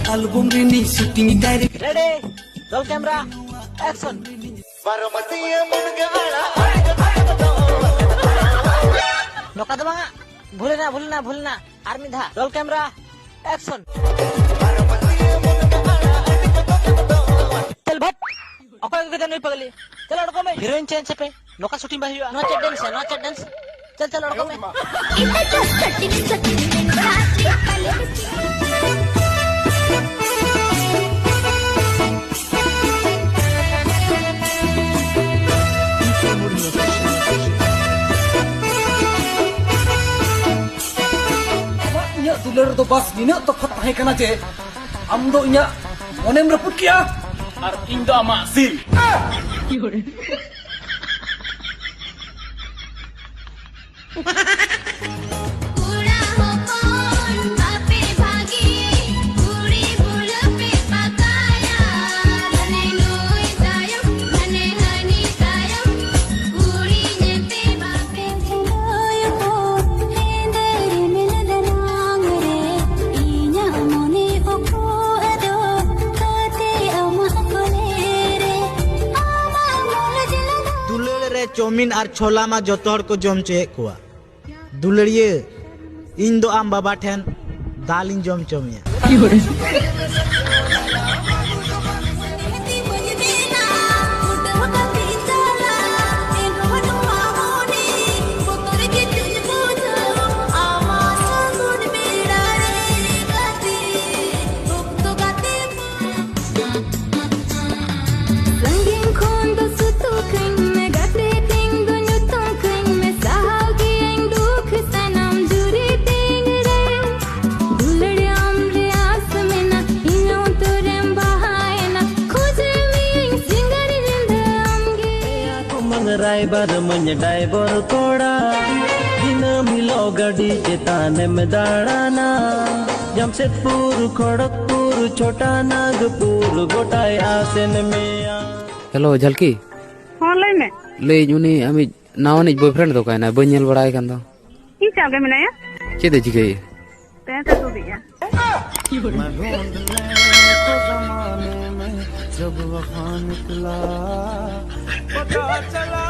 album ini shooting direct. Ready, roll camera, action. नौका दबाना, भूले ना, आर्मी था, रोल कैमरा, एक्शन। चल भट, अकोय के नहीं पगली, चल लड़कों में हीरोइन चेंज पे, नौका शूटिंग बाही हुआ, नो चैट डांस, चल लड़कों में। Dular do bas dina to patah kana je amdo inya onem reput kia ar indo ama sil chow mein और छोला मा जोतोहर को जम चे कुआ दुलड़िए इन दो आम बाबा ठेन दालिन जम चमिया ड्राइवर मन ड्राइवर कोड़ा दिन मिलो गाड़ी चेताने में दाड़ाना जमशेदपुर खड़गपुर छोटा नागपुर गोटाई आसन में हेलो झलकी हाँ लई में लई उनी आमी नावनी बॉयफ्रेंड दो कायना बनेल बड़ाई कान दो की चागे मिनाया चेदे चिकई पैसा तो दिया जब वफा निकला पता चला